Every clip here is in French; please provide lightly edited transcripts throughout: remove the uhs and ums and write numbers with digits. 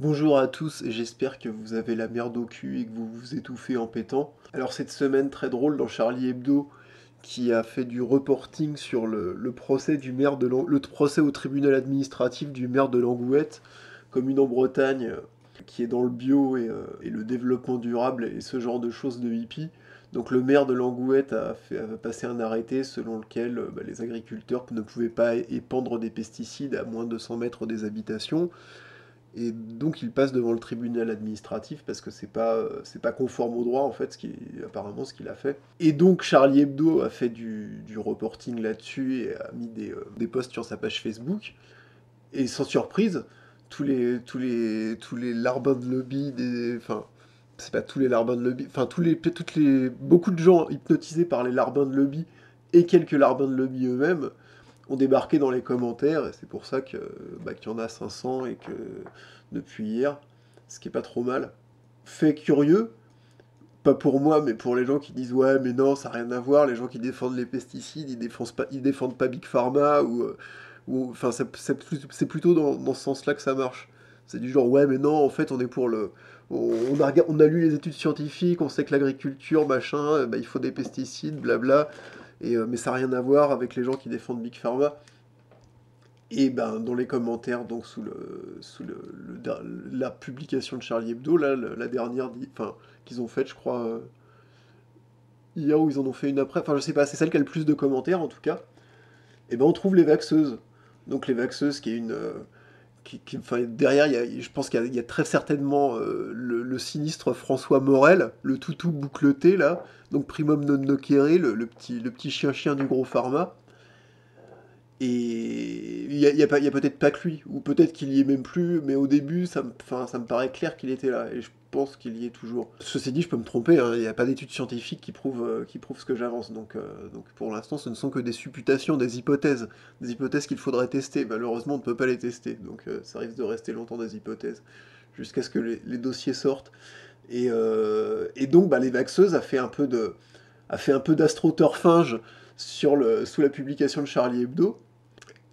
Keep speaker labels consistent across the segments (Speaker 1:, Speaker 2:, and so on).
Speaker 1: Bonjour à tous et j'espère que vous avez la merde au cul et que vous vous étouffez en pétant. Alors cette semaine très drôle dans Charlie Hebdo qui a fait du reporting sur le procès du maire le procès au tribunal administratif du maire de Langouette, commune en Bretagne, qui est dans le bio et le développement durable et ce genre de choses de hippie. Donc le maire de Langouette a passé un arrêté selon lequel les agriculteurs ne pouvaient pas épandre des pesticides à moins de 100 mètres des habitations. Et donc il passe devant le tribunal administratif parce que c'est pas conforme au droit en fait, apparemment ce qu'il a fait. Et donc Charlie Hebdo a fait du reporting là-dessus et a mis des posts sur sa page Facebook. Et sans surprise, tous les larbins de lobby, enfin c'est pas tous les larbins de lobby, enfin beaucoup de gens hypnotisés par les larbins de lobby et quelques larbins de lobby eux-mêmes ont débarqué dans les commentaires, et c'est pour ça qu'il y en a 500 et que depuis hier, ce qui est pas trop mal. Fait curieux, pas pour moi, mais pour les gens qui disent ouais, mais non, ça n'a rien à voir, les gens qui défendent les pesticides, ils défendent pas Big Pharma, enfin, c'est plutôt dans ce sens-là que ça marche. C'est du genre ouais, mais non, en fait, on est pour le. On a lu les études scientifiques, on sait que l'agriculture, machin, il faut des pesticides, blabla. Mais ça n'a rien à voir avec les gens qui défendent Big Pharma. Et ben, dans les commentaires, donc la publication de Charlie Hebdo, là, la dernière, enfin, qu'ils ont faite, je crois, hier ou ils en ont fait une après, enfin, je sais pas, c'est celle qui a le plus de commentaires en tout cas. Et ben, on trouve les vaxeuses. Donc, les vaxeuses, qui est une. Enfin, derrière, je pense qu'il y a très certainement le sinistre François Morel, le toutou boucleté, là, donc primum non nocere, le petit chien-chien du gros pharma. Et il y a peut-être pas que lui, ou peut-être qu'il y est même plus, mais au début, enfin, ça me paraît clair qu'il était là, et je pense qu'il y est toujours. Ceci dit, je peux me tromper, hein, il n'y a pas d'études scientifiques qui prouvent ce que j'avance, donc pour l'instant, ce ne sont que des supputations, des hypothèses qu'il faudrait tester. Malheureusement, on ne peut pas les tester, donc ça risque de rester longtemps des hypothèses, jusqu'à ce que les dossiers sortent. Et donc, les vaxeuses a fait un peu d'astroturfinge sous la publication de Charlie Hebdo,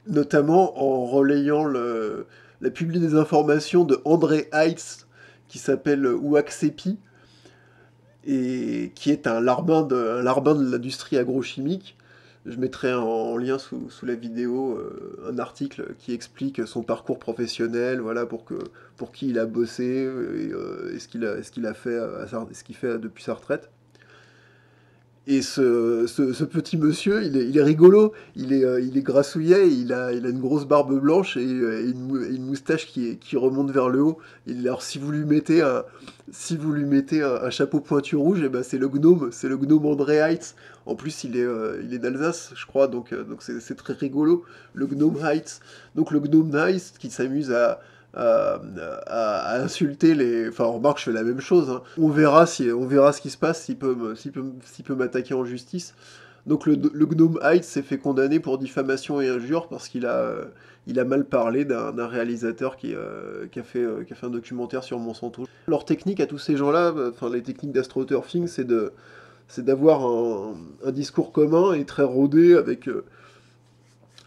Speaker 1: notamment en relayant la publi des informations de André Heitz, qui s'appelle Ouaksepi, et qui est un larbin de l'industrie agrochimique. Je mettrai en lien sous la vidéo un article qui explique son parcours professionnel, voilà, pour qui il a bossé et ce qu'il a fait, ce qu'il fait depuis sa retraite. Et ce petit monsieur, il est rigolo, il est grassouillet, il a une grosse barbe blanche et une moustache qui remonte vers le haut. Alors si vous lui mettez un chapeau pointu rouge, eh ben c'est le gnome André Heitz. En plus, il est d'Alsace, je crois, donc c'est très rigolo, le gnome Heitz. Donc le gnome Heitz qui s'amuse à, à insulter les. Enfin, remarque, je fais la même chose, hein. On verra ce qui se passe s'il peut m'attaquer en justice. Donc le gnome Hyde s'est fait condamner pour diffamation et injure parce il a mal parlé d'un réalisateur qui a fait un documentaire sur Monsanto. Leur technique à tous ces gens-là, enfin les techniques d'astroturfing, c'est d'avoir un discours commun et très rodé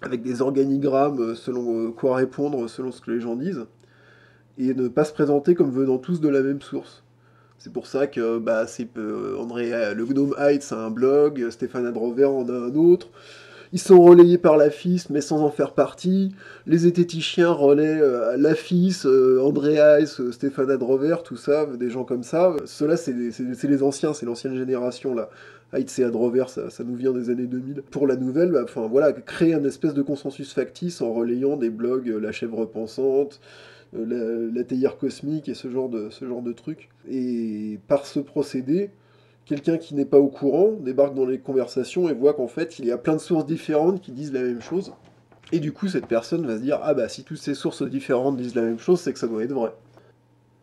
Speaker 1: avec des organigrammes selon quoi répondre, selon ce que les gens disent et ne pas se présenter comme venant tous de la même source. C'est pour ça que le Gnome Heights a un blog, Stéphane Adrover en a un autre. Ils sont relayés par la FIS, mais sans en faire partie. Les zététiciens relaient la FIS, André Heiss, Stéphane Adrover, tout ça, des gens comme ça. Ceux-là, c'est les anciens, c'est l'ancienne génération, là. Heiss et Adrover, ça nous vient des années 2000. Pour la nouvelle, voilà, créer un espèce de consensus factice en relayant des blogs La Chèvre Pensante, la théière cosmique et ce genre de trucs. Et par ce procédé, quelqu'un qui n'est pas au courant débarque dans les conversations et voit qu'en fait, il y a plein de sources différentes qui disent la même chose. Et du coup, cette personne va se dire, ah bah si toutes ces sources différentes disent la même chose, c'est que ça doit être vrai.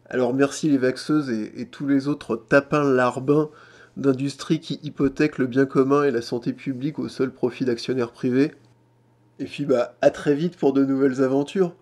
Speaker 1: Alors merci les vaxeuses et tous les autres tapins larbins d'industrie qui hypothèquent le bien commun et la santé publique au seul profit d'actionnaires privés. Et puis à très vite pour de nouvelles aventures.